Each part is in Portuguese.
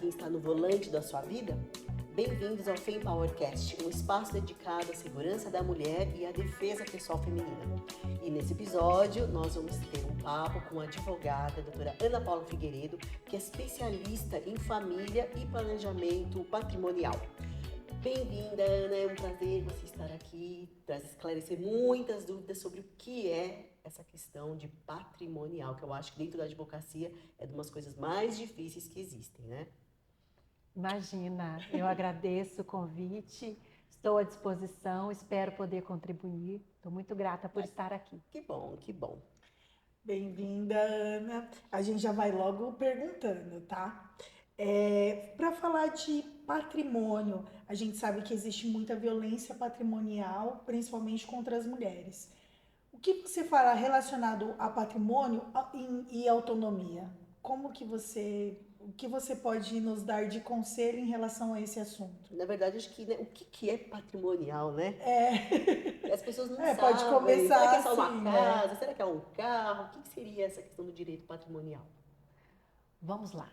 quem está no volante da sua vida? Bem-vindos ao FemPowercast, um espaço dedicado à segurança da mulher e à defesa pessoal feminina. E nesse episódio, nós vamos ter um papo com a advogada, a doutora Ana Paula Figueiredo, que é especialista em família e planejamento patrimonial. Bem-vinda, Ana, é um prazer você estar aqui para esclarecer muitas dúvidas sobre o que é essa questão de patrimonial, que eu acho que dentro da advocacia é uma das coisas mais difíceis que existem, né? Imagina, eu agradeço o convite, estou à disposição, espero poder contribuir. Estou muito grata por estar aqui. Que bom, que bom. Bem-vinda, Ana. A gente já vai logo perguntando, tá? Para falar de patrimônio, a gente sabe que existe muita violência patrimonial, principalmente contra as mulheres. O que você fala relacionado a patrimônio e autonomia? O que você pode nos dar de conselho em relação a esse assunto? Na verdade, acho que o que é patrimonial, né? As pessoas não sabem. Pode começar Será que é só uma assim, casa? Será que é um carro? O que seria essa questão do direito patrimonial? Vamos lá.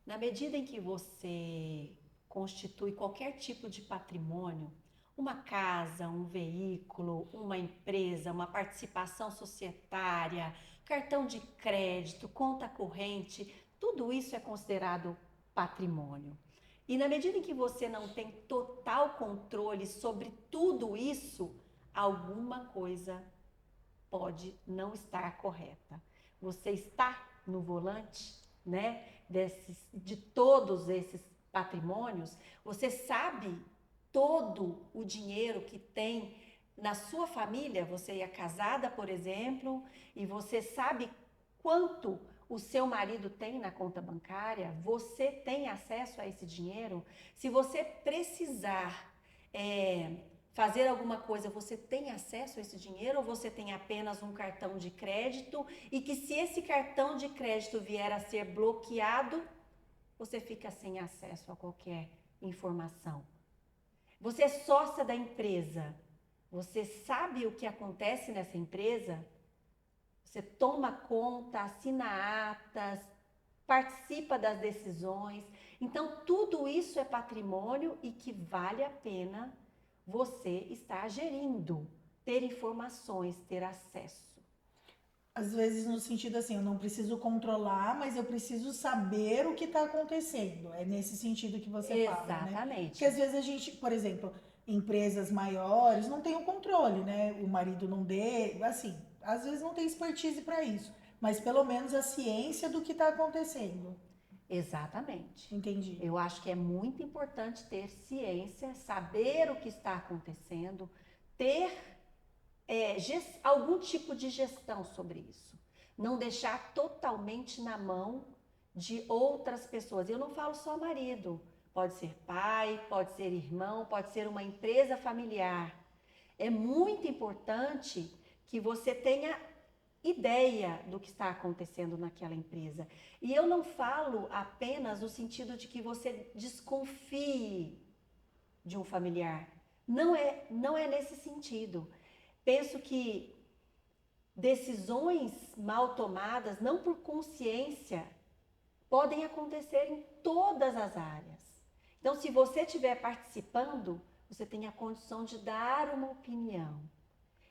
Na medida em que você constitui qualquer tipo de patrimônio, uma casa, um veículo, uma empresa, uma participação societária, cartão de crédito, conta corrente, tudo isso é considerado patrimônio. E na medida em que você não tem total controle sobre tudo isso, alguma coisa pode não estar correta. Você está no volante, né, de todos esses patrimônios, você sabe todo o dinheiro que tem na sua família, você é casada, por exemplo, e você sabe quanto o seu marido tem na conta bancária, você tem acesso a esse dinheiro. Se você precisar fazer alguma coisa, você tem acesso a esse dinheiro ou você tem apenas um cartão de crédito e que se esse cartão de crédito vier a ser bloqueado, você fica sem acesso a qualquer informação. Você é sócia da empresa, você sabe o que acontece nessa empresa? Você toma conta, assina atas, participa das decisões. Então, tudo isso é patrimônio e que vale a pena você estar gerindo, ter informações, ter acesso. Às vezes no sentido assim, eu não preciso controlar, mas eu preciso saber o que está acontecendo. É nesse sentido que você fala, né? Exatamente. Porque às vezes a gente, por exemplo, empresas maiores não tem o controle, né? O marido não assim, às vezes não tem expertise para isso, mas pelo menos a ciência do que está acontecendo. Exatamente. Entendi. Eu acho que é muito importante ter ciência, saber o que está acontecendo, ter algum tipo de gestão sobre isso. Não deixar totalmente na mão de outras pessoas. Eu não falo só marido, pode ser pai, pode ser irmão, pode ser uma empresa familiar. É muito importante que você tenha ideia do que está acontecendo naquela empresa. E eu não falo apenas no sentido de que você desconfie de um familiar. Não é nesse sentido. Penso que decisões mal tomadas, não por consciência, podem acontecer em todas as áreas. Então, se você estiver participando, você tem a condição de dar uma opinião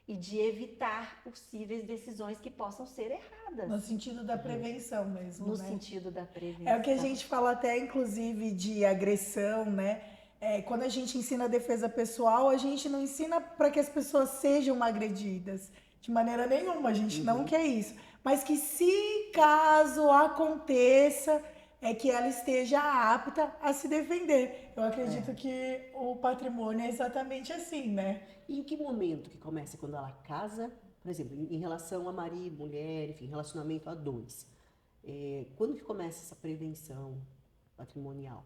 e de evitar possíveis decisões que possam ser erradas. No sentido da prevenção mesmo, No né? sentido da prevenção. É o que a gente fala até, inclusive, de agressão, né? Quando a gente ensina a defesa pessoal, a gente não ensina para que as pessoas sejam agredidas. De maneira nenhuma, a gente não quer isso. Mas que se caso aconteça, é que ela esteja apta a se defender. Eu acredito que o patrimônio é exatamente assim, né? E em que momento que começa? Quando ela casa, por exemplo, em relação a marido, mulher, enfim, relacionamento a dois. Quando que começa essa prevenção patrimonial?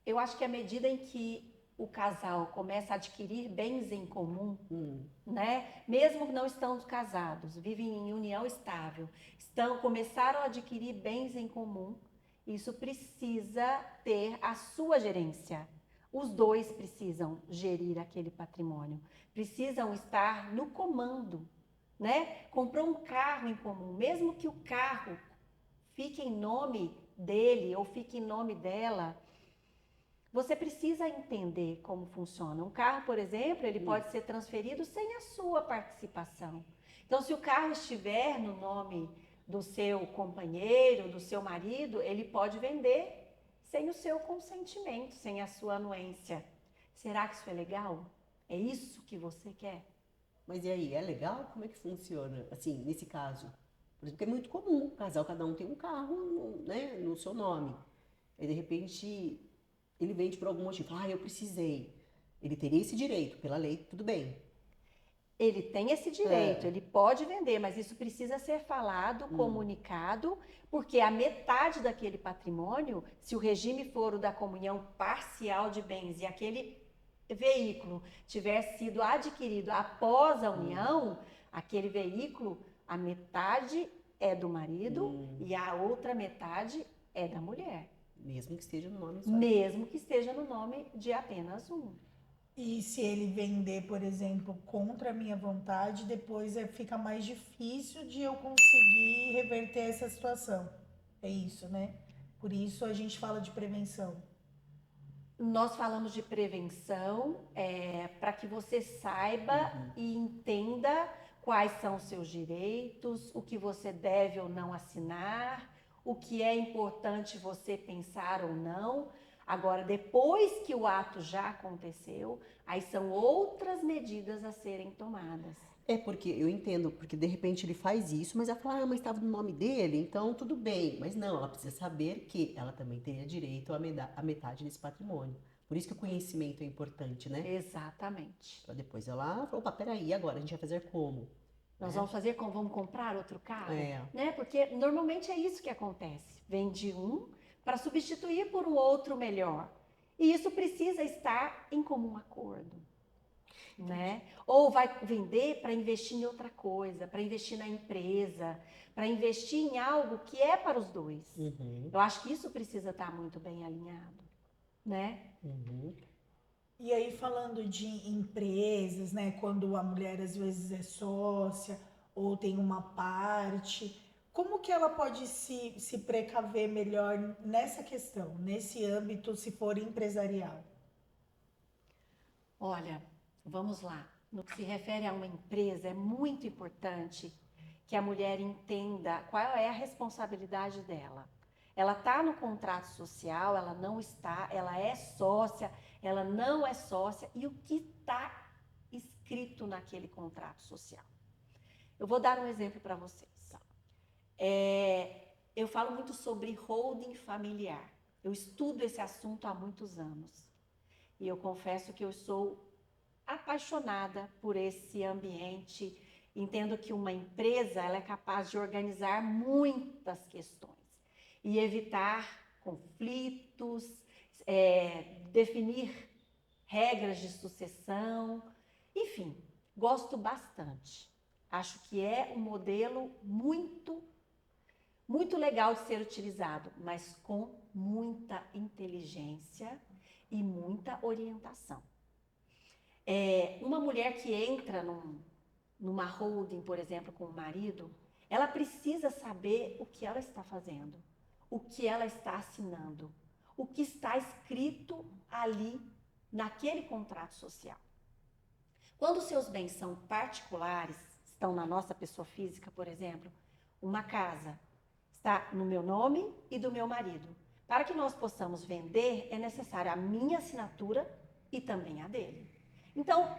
Eu acho que à medida em que o casal começa a adquirir bens em comum, né? Mesmo que não estão casados, vivem em união estável, começaram a adquirir bens em comum, isso precisa ter a sua gerência. Os dois precisam gerir aquele patrimônio, precisam estar no comando, né? Comprou um carro em comum, mesmo que o carro fique em nome dele ou fique em nome dela, você precisa entender como funciona. Um carro, por exemplo, ele pode ser transferido sem a sua participação. Então, se o carro estiver no nome do seu companheiro, do seu marido, ele pode vender sem o seu consentimento, sem a sua anuência. Será que isso é legal? É isso que você quer? Mas e aí, é legal? Como é que funciona? Assim, nesse caso, por exemplo, que é muito comum, casal, cada um tem um carro, né, no seu nome. Aí, de repente, ele vende por algum motivo. Ah, eu precisei. Ele teria esse direito, pela lei, tudo bem. Ele tem esse direito, ele pode vender, mas isso precisa ser falado, comunicado, porque a metade daquele patrimônio, se o regime for o da comunhão parcial de bens e aquele veículo tiver sido adquirido após a união, aquele veículo, a metade é do marido e a outra metade é da mulher. Mesmo que esteja no nome só. Mesmo que esteja no nome de apenas um. E se ele vender, por exemplo, contra a minha vontade, depois fica mais difícil de eu conseguir reverter essa situação. É isso, né? Por isso a gente fala de prevenção. Nós falamos de prevenção para que você saiba e entenda quais são os seus direitos, o que você deve ou não assinar, o que é importante você pensar ou não. Agora, depois que o ato já aconteceu, aí são outras medidas a serem tomadas. É porque eu entendo, porque de repente ele faz isso, mas ela fala, mas estava no nome dele, então tudo bem. Mas não, ela precisa saber que ela também teria direito à metade desse patrimônio. Por isso que o conhecimento é importante, né? Exatamente. Para depois ela falar, opa, peraí, agora a gente vai fazer como? Nós vamos fazer como? Vamos comprar outro carro? É. Né? Porque normalmente é isso que acontece. Vende um para substituir por um outro melhor. E isso precisa estar em comum acordo. Né? Ou vai vender para investir em outra coisa, para investir na empresa, para investir em algo que é para os dois. Eu acho que isso precisa estar muito bem alinhado, né? E aí, falando de empresas, né? Quando a mulher às vezes é sócia ou tem uma parte, como que ela pode se precaver melhor nessa questão, nesse âmbito, se for empresarial? Olha, vamos lá. No que se refere a uma empresa, é muito importante que a mulher entenda qual é a responsabilidade dela. Ela está no contrato social, ela não está, ela é sócia, ela não é sócia, e o que está escrito naquele contrato social. Eu vou dar um exemplo para vocês. Eu falo muito sobre holding familiar. Eu estudo esse assunto há muitos anos. E eu confesso que eu sou apaixonada por esse ambiente. Entendo que uma empresa ela é capaz de organizar muitas questões e evitar conflitos, definir regras de sucessão, enfim, gosto bastante. Acho que é um modelo muito legal de ser utilizado, mas com muita inteligência e muita orientação. Uma mulher que entra numa holding, por exemplo, com o marido, ela precisa saber o que ela está fazendo, o que ela está assinando, o que está escrito ali naquele contrato social. Quando seus bens são particulares, estão na nossa pessoa física, por exemplo, uma casa está no meu nome e do meu marido. Para que nós possamos vender, é necessário a minha assinatura e também a dele. Então,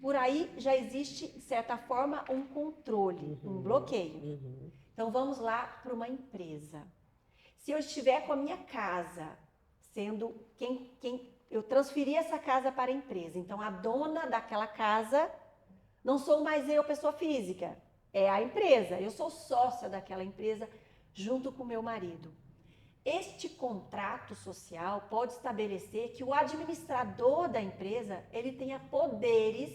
por aí já existe, de certa forma, um controle, um bloqueio. Então, vamos lá para uma empresa. Se eu estiver com a minha casa, sendo quem eu transferi essa casa para a empresa, então a dona daquela casa não sou mais eu, pessoa física, é a empresa. Eu sou sócia daquela empresa junto com meu marido. Este contrato social pode estabelecer que o administrador da empresa ele tenha poderes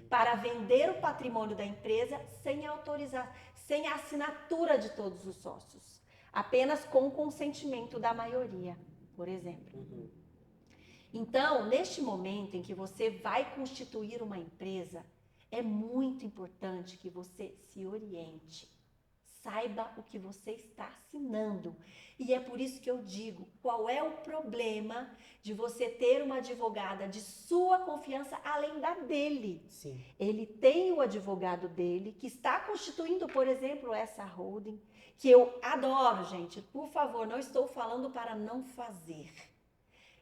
para vender o patrimônio da empresa sem autorizar, sem a assinatura de todos os sócios, apenas com o consentimento da maioria, por exemplo. Então, neste momento em que você vai constituir uma empresa, é muito importante que você se oriente, saiba o que você está assinando. E é por isso que eu digo, qual é o problema de você ter uma advogada de sua confiança além da dele? Sim. Ele tem o advogado dele que está constituindo, por exemplo, essa holding, que eu adoro, gente. Por favor, não estou falando para não fazer.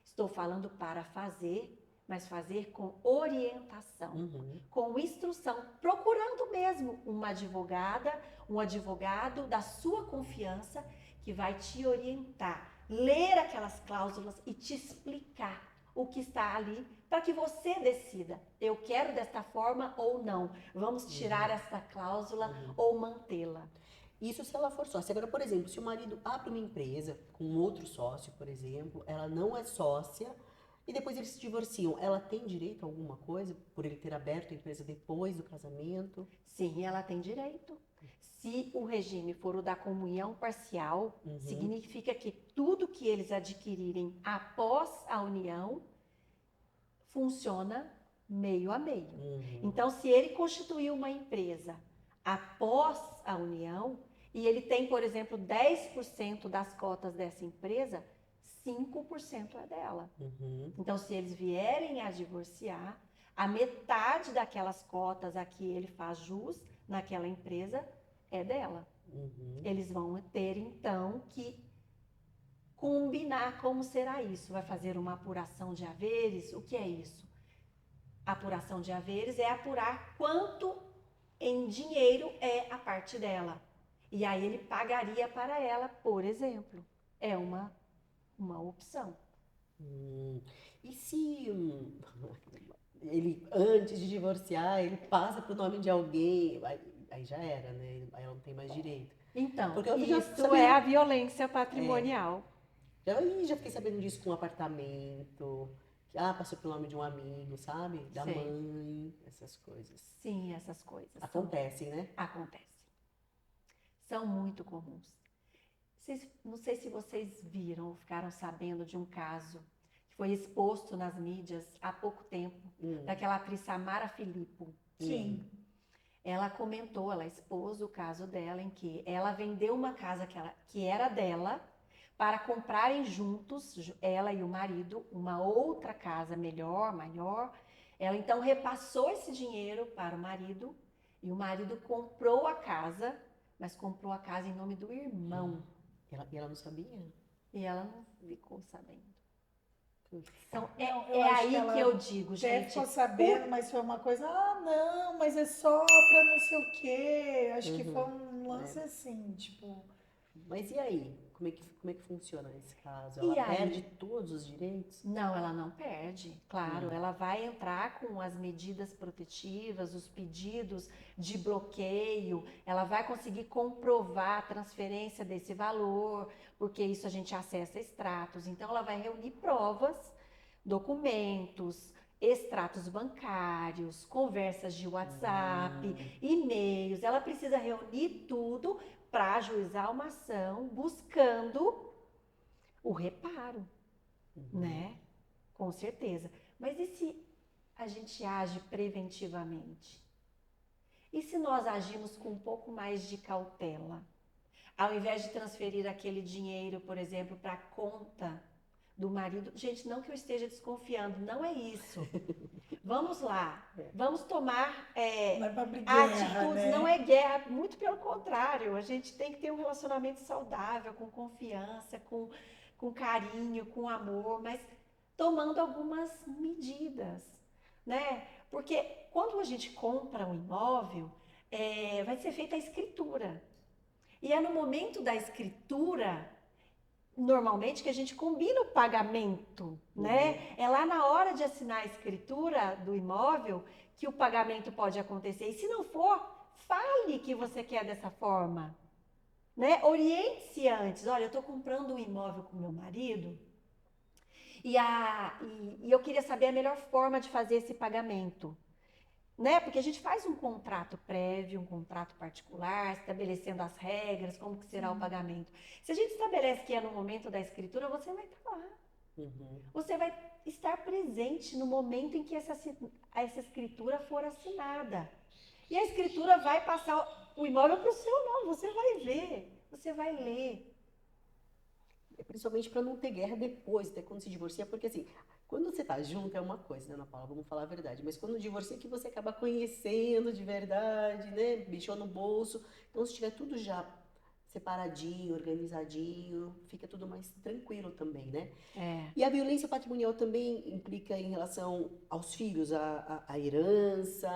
Estou falando para fazer, mas fazer com orientação, com instrução, procurando mesmo uma advogada, um advogado da sua confiança que vai te orientar, ler aquelas cláusulas e te explicar o que está ali para que você decida, eu quero desta forma ou não, vamos tirar essa cláusula ou mantê-la. Isso se ela for sócia. Agora, por exemplo, se o marido abre uma empresa com outro sócio, por exemplo, ela não é sócia e depois eles se divorciam, ela tem direito a alguma coisa por ele ter aberto a empresa depois do casamento? Sim, ela tem direito. Se o regime for o da comunhão parcial, significa que tudo que eles adquirirem após a união funciona meio a meio. Então, se ele constituiu uma empresa após a união e ele tem, por exemplo, 10% das cotas dessa empresa, 5% é dela. Então, se eles vierem a divorciar, a metade daquelas cotas a que ele faz jus naquela empresa é dela. Eles vão ter, então, que combinar como será isso. Vai fazer uma apuração de haveres? O que é isso? Apuração de haveres é apurar quanto em dinheiro é a parte dela. E aí ele pagaria para ela, por exemplo. É uma opção. E se ele, antes de divorciar, ele passa pro nome de alguém, aí já era, né? Aí ela não tem mais direito. Então, Porque eu isso é a violência patrimonial. Já fiquei sabendo disso com apartamento, que passou pelo nome de um amigo, sabe? Da Sei. mãe, essas coisas. Sim, essas coisas. Acontecem, né? Acontecem. São muito comuns. Não sei se vocês viram ou ficaram sabendo de um caso que foi exposto nas mídias há pouco tempo, daquela atriz Samara Filippo. Sim. Ela comentou, ela expôs o caso dela em que ela vendeu uma casa que era dela para comprarem juntos, ela e o marido, uma outra casa melhor, maior. Ela então repassou esse dinheiro para o marido e o marido comprou a casa, mas comprou a casa em nome do irmão. E ela não sabia? E ela não ficou sabendo. Então, Eu acho aí ela que eu digo, até gente. ficou sabendo, mas foi uma coisa, não, mas é só pra não sei o quê. Acho que foi um lance assim, tipo. Mas e aí? Como é que funciona nesse caso? E Ela aí? perde todos os direitos? Não, ela não perde, claro. Ela vai entrar com as medidas protetivas, os pedidos de bloqueio, ela vai conseguir comprovar a transferência desse valor, porque isso a gente acessa extratos. Então, ela vai reunir provas, documentos, extratos bancários, conversas de WhatsApp, e-mails. Ela precisa reunir tudo para ajuizar uma ação buscando o reparo. Né? Com certeza. Mas e se a gente age preventivamente? E se nós agimos com um pouco mais de cautela? Ao invés de transferir aquele dinheiro, por exemplo, para a conta do marido. Gente, não que eu esteja desconfiando, não é isso. Vamos lá, vamos tomar Não é pra abrir guerra, atitudes, né? não é guerra, muito pelo contrário. A gente tem que ter um relacionamento saudável, com confiança, com carinho, com amor, mas tomando algumas medidas, né? Porque quando a gente compra um imóvel, vai ser feita a escritura. E é no momento da escritura, normalmente, que a gente combina o pagamento, né? É lá na hora de assinar a escritura do imóvel que o pagamento pode acontecer. E se não for, fale que você quer dessa forma. Né? Oriente-se antes. Olha, eu estou comprando um imóvel com meu marido e eu queria saber a melhor forma de fazer esse pagamento. Né? Porque a gente faz um contrato prévio, um contrato particular, estabelecendo as regras, como que será o pagamento. Se a gente estabelece que é no momento da escritura, você vai estar lá. Você vai estar presente no momento em que essa escritura for assinada. E a escritura vai passar o imóvel para o seu nome, você vai ver, você vai ler. Principalmente para não ter guerra depois, até quando se divorcia, porque assim, quando você tá junto é uma coisa, né, Ana Paula? Vamos falar a verdade. Mas quando divorcia é que você acaba conhecendo de verdade, né? Bichou no bolso. Então, se tiver tudo já separadinho, organizadinho, fica tudo mais tranquilo também, né? É. E a violência patrimonial também implica em relação aos filhos, a herança,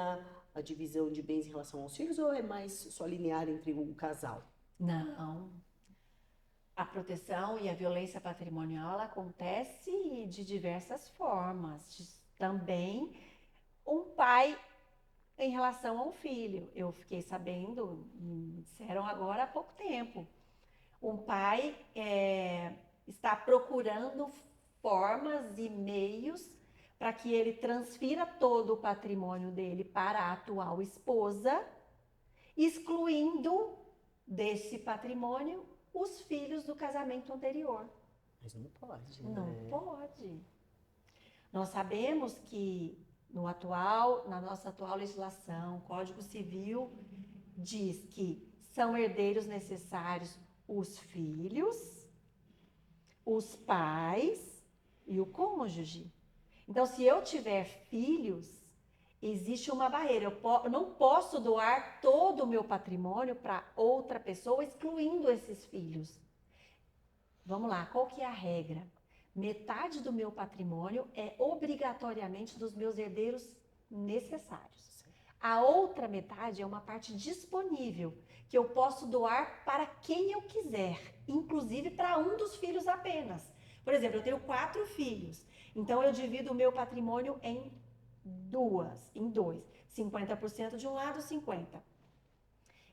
a divisão de bens em relação aos filhos, ou é mais só linear entre o casal? Não. A proteção e a violência patrimonial ela acontece de diversas formas. Também um pai em relação ao filho. Eu fiquei sabendo, me disseram agora há pouco tempo. Um pai está procurando formas e meios para que ele transfira todo o patrimônio dele para a atual esposa, excluindo desse patrimônio os filhos do casamento anterior. Mas não pode, Não né? pode. Nós sabemos que na nossa atual legislação, o Código Civil diz que são herdeiros necessários os filhos, os pais e o cônjuge. Então, se eu tiver filhos, existe uma barreira. Eu não posso doar todo o meu patrimônio para outra pessoa, excluindo esses filhos. Vamos lá, qual que é a regra? Metade do meu patrimônio é obrigatoriamente dos meus herdeiros necessários. A outra metade é uma parte disponível, que eu posso doar para quem eu quiser, inclusive para um dos filhos apenas. Por exemplo, eu tenho 4 filhos, então eu divido o meu patrimônio em dois. 50% de um lado, 50%.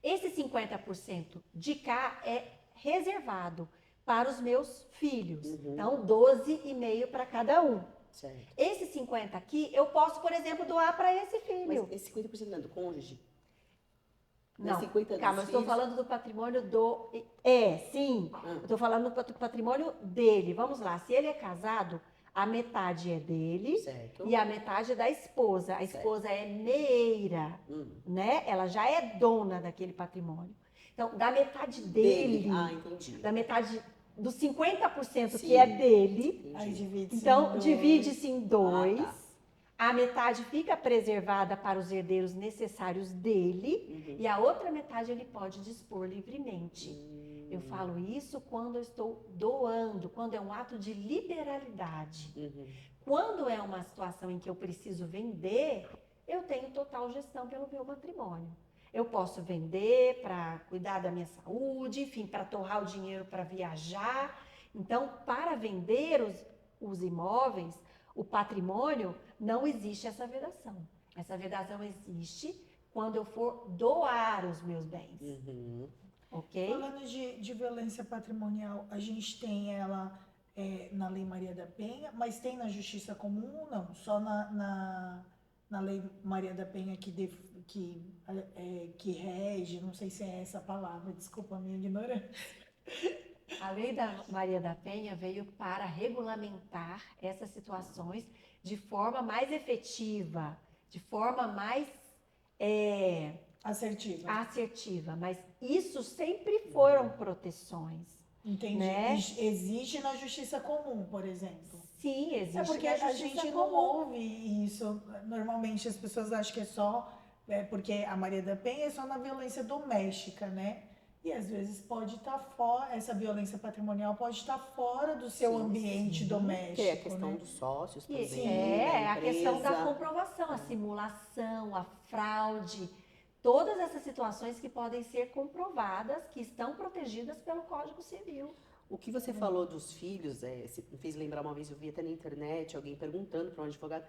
Esse 50% de cá é reservado para os meus filhos. Então, 12,5 para cada um. Certo. Esse 50 aqui, eu posso, por exemplo, doar para esse filho. Mas esse 50% não é do cônjuge? Não, 50 calma, eu dos estou filhos? falando do patrimônio do... sim. Ah. Eu estou falando do patrimônio dele. Vamos lá, se ele é casado, a metade é dele. Certo. E a metade é da esposa. A esposa é meeira, né? Ela já é dona daquele patrimônio. Então, da metade dele, Entendi. da metade dos 50% Sim. que é dele, Entendi. Aí divide-se então em dois. divide-se em 2. Ah, tá. A metade fica preservada para os herdeiros necessários dele e a outra metade ele pode dispor livremente. Eu falo isso quando eu estou doando, quando é um ato de liberalidade. Quando é uma situação em que eu preciso vender, eu tenho total gestão pelo meu patrimônio. Eu posso vender para cuidar da minha saúde, enfim, para torrar o dinheiro para viajar. Então, para vender os imóveis, o patrimônio, não existe essa vedação. Essa vedação existe quando eu for doar os meus bens. Ok? Falando de violência patrimonial, a gente tem ela na Lei Maria da Penha, mas tem na Justiça Comum ou não? Só na Lei Maria da Penha que rege, não sei se é essa a palavra, desculpa a minha ignorância. A Lei da Maria da Penha veio para regulamentar essas situações de forma mais efetiva, de forma mais assertiva. Mas isso sempre foram proteções. Entendi. Né? Existe na Justiça Comum, por exemplo. Sim, existe É porque na a Justiça gente Comum. não ouve isso. Normalmente as pessoas acham que é só... porque a Maria da Penha é só na violência doméstica, né? E às vezes pode estar fora, essa violência patrimonial pode estar fora do seu ambiente doméstico. Que é a questão né? dos sócios também. É da a questão da empresa. comprovação, a simulação, a fraude, todas essas situações que podem ser comprovadas, que estão protegidas pelo Código Civil. O que você falou dos filhos, me fez lembrar uma vez, eu vi até na internet, alguém perguntando para um advogado,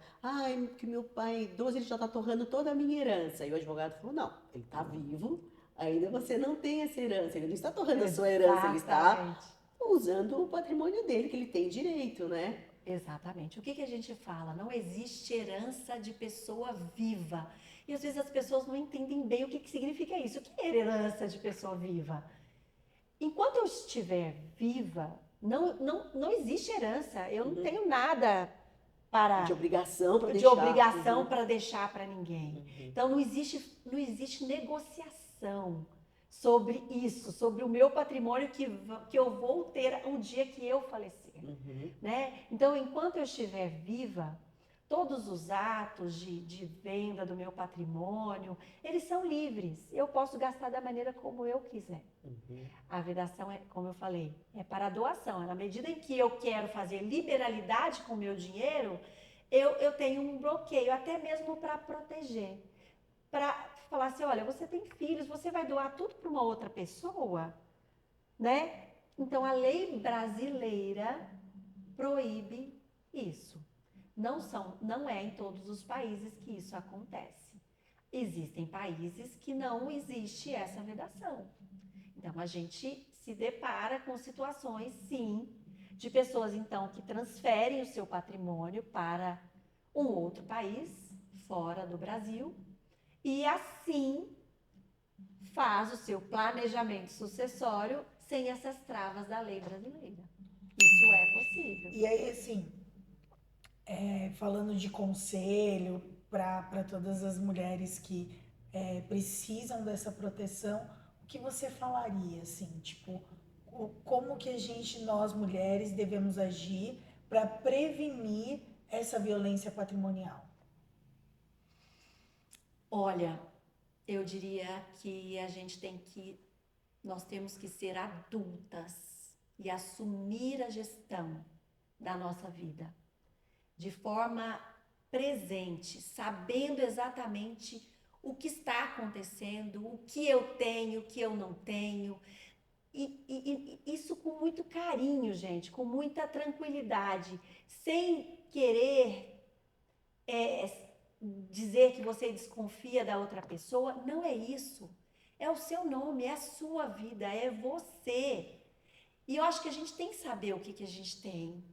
que meu pai idoso, ele já está torrando toda a minha herança. E o advogado falou, não, ele está vivo, ainda você não tem essa herança, ele não está torrando a sua herança, ele está usando o patrimônio dele, que ele tem direito, né? Exatamente. O que a gente fala? Não existe herança de pessoa viva. E às vezes as pessoas não entendem bem o que significa isso. O que é herança de pessoa viva? Enquanto eu estiver viva, não existe herança. Eu não tenho nada de obrigação para deixar para ninguém. Então não existe negociação. proteção sobre isso, sobre o meu patrimônio que eu vou ter um dia que eu falecer, né? Então, enquanto eu estiver viva, todos os atos de venda do meu patrimônio, eles são livres. Eu posso gastar da maneira como eu quiser. A vedação é, como eu falei, é para a doação. Na medida em que eu quero fazer liberalidade com o meu dinheiro, eu tenho um bloqueio, até mesmo para proteger. Para falar assim, olha, você tem filhos, você vai doar tudo para uma outra pessoa, né? Então, a lei brasileira proíbe isso. Não é em todos os países que isso acontece. Existem países que não existe essa vedação. Então, a gente se depara com situações, sim, de pessoas, então, que transferem o seu patrimônio para um outro país, fora do Brasil, e assim faz o seu planejamento sucessório sem essas travas da lei brasileira. Isso é possível. E aí, assim, falando de conselho para todas as mulheres que precisam dessa proteção, o que você falaria, assim, tipo, como que nós mulheres, devemos agir para prevenir essa violência patrimonial? Olha, eu diria que nós temos que ser adultas e assumir a gestão da nossa vida de forma presente, sabendo exatamente o que está acontecendo, o que eu tenho, o que eu não tenho. E isso com muito carinho, gente, com muita tranquilidade, sem querer dizer que você desconfia da outra pessoa. Não é isso. É o seu nome, é a sua vida, é você. E eu acho que a gente tem que saber o que a gente tem,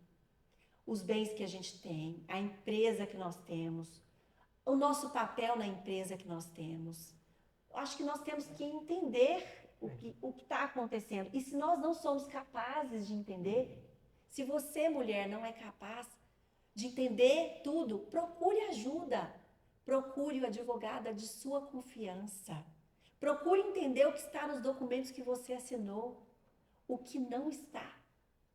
os bens que a gente tem, a empresa que nós temos, o nosso papel na empresa que nós temos. Eu acho que nós temos que entender o que está acontecendo. E se nós não somos capazes de entender, se você, mulher, não é capaz de entender tudo, procure ajuda. Procure o advogado de sua confiança. Procure entender o que está nos documentos que você assinou, o que não está.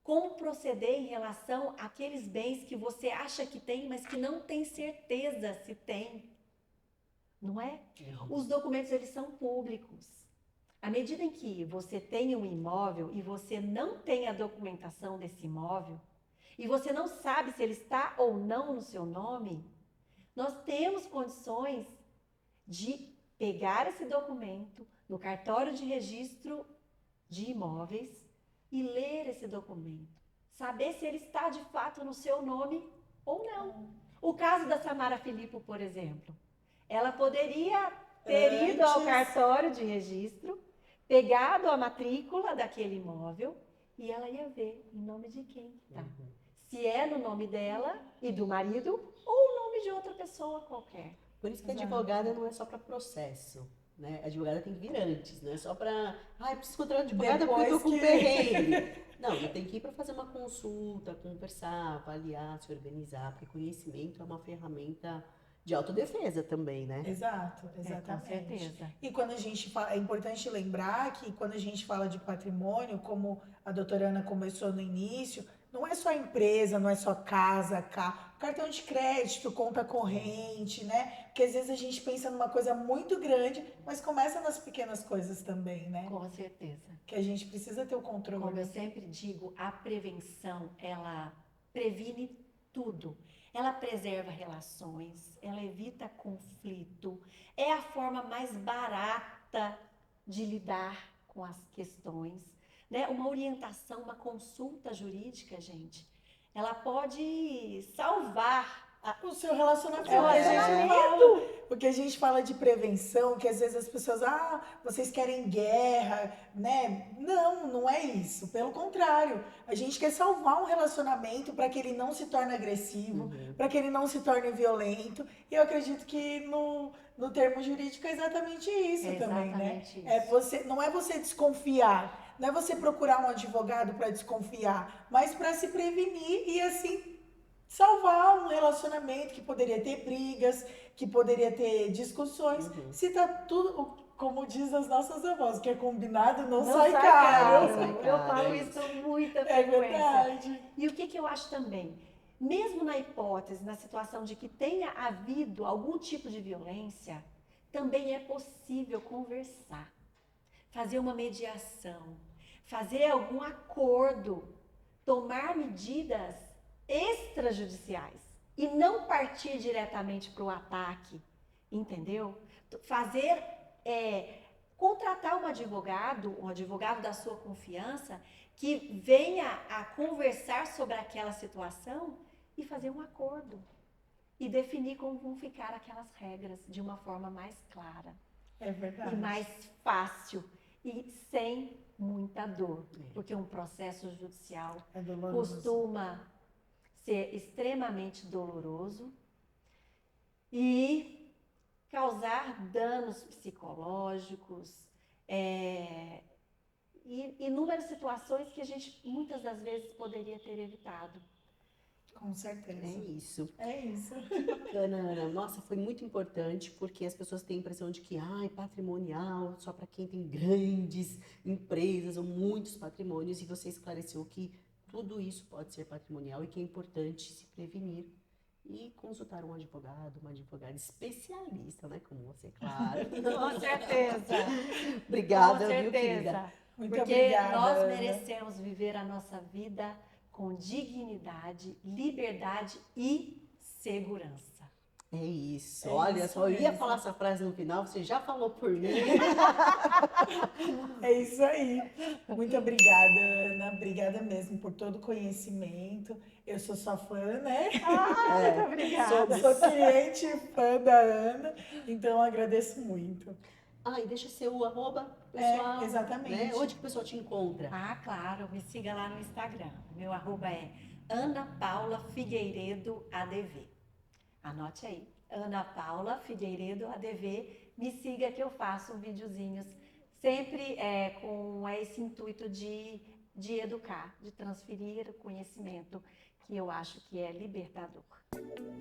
Como proceder em relação àqueles bens que você acha que tem, mas que não tem certeza se tem. Não é? Os documentos, eles são públicos. À medida em que você tem um imóvel e você não tem a documentação desse imóvel, e você não sabe se ele está ou não no seu nome, nós temos condições de pegar esse documento no cartório de registro de imóveis e ler esse documento. Saber se ele está de fato no seu nome ou não. O caso da Samara Filippo, por exemplo. Ela poderia ter ido ao cartório de registro, pegado a matrícula daquele imóvel e ela ia ver em nome de quem está. Se é no nome dela e do marido ou o nome de outra pessoa qualquer. Por isso que a advogada não é só para processo, né? A advogada tem que vir antes, não é só para... preciso encontrar uma advogada porque eu tô com perrengue. Não, eu tenho que ir para fazer uma consulta, conversar, avaliar, se organizar, porque conhecimento é uma ferramenta de autodefesa também, né? Exato, exatamente. Com certeza. E quando a gente fala, é importante lembrar que quando a gente fala de patrimônio, como a doutora Ana começou no início, não é só empresa, não é só casa, carro, cartão de crédito, conta corrente, né? Porque às vezes a gente pensa numa coisa muito grande, mas começa nas pequenas coisas também, né? Com certeza. Que a gente precisa ter o controle. Como eu sempre digo, a prevenção, ela previne tudo. Ela preserva relações, ela evita conflito, é a forma mais barata de lidar com as questões, né? Uma orientação, uma consulta jurídica, gente, ela pode salvar o seu relacionamento. Porque a gente fala de prevenção, que às vezes as pessoas, vocês querem guerra, né? Não, não é isso. Pelo contrário, a gente quer salvar um relacionamento para que ele não se torne agressivo, para que ele não se torne violento. E eu acredito que no termo jurídico é exatamente isso também, né? Isso. Não é você desconfiar, não é você procurar um advogado para desconfiar, mas para se prevenir e assim salvar um relacionamento que poderia ter brigas, que poderia ter discussões. Se tá tudo, como diz as nossas avós, que é combinado não, Não sai sai caro. Não sai Eu caro, falo é isso com muita É frequência. verdade. E o que eu acho também? Mesmo na hipótese, na situação de que tenha havido algum tipo de violência, também é possível conversar, fazer uma mediação, fazer algum acordo, tomar medidas extrajudiciais e não partir diretamente para o ataque, entendeu? Fazer, contratar um advogado da sua confiança, que venha a conversar sobre aquela situação e fazer um acordo e definir como vão ficar aquelas regras de uma forma mais clara É verdade. e mais fácil e sem muita dor, porque um processo judicial É doloroso. costuma ser extremamente doloroso e causar danos psicológicos, e inúmeras situações que a gente muitas das vezes poderia ter evitado. Com certeza. É isso. É isso. Bacana, Ana. Nossa, foi muito importante porque as pessoas têm a impressão de que patrimonial só para quem tem grandes empresas ou muitos patrimônios, e você esclareceu que tudo isso pode ser patrimonial e que é importante se prevenir e consultar um advogado, uma advogada especialista, né? Como você, claro. Com certeza. Obrigada, Com viu, querida? certeza. Muito Porque obrigada, nós Ana. merecemos viver a nossa vida com dignidade, liberdade e segurança. É isso. É Olha, isso só eu ia mesmo. falar essa frase no final, você já falou por mim. É isso aí. Muito obrigada, Ana. Obrigada mesmo por todo o conhecimento. Eu sou sua fã, né? Muito obrigada. Sou cliente fã da Ana, então agradeço muito. E deixa seu arroba, pessoal. Exatamente. Né? Onde que o pessoal te encontra? Claro, me siga lá no Instagram. Meu arroba é Ana Paula Figueiredo ADV. Anote aí, Ana Paula Figueiredo ADV. Me siga que eu faço videozinhos sempre com esse intuito de educar, de transferir o conhecimento, que eu acho que é libertador.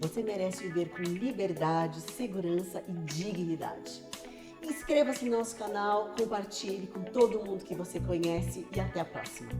Você merece viver com liberdade, segurança e dignidade. Inscreva-se no nosso canal, compartilhe com todo mundo que você conhece e até a próxima.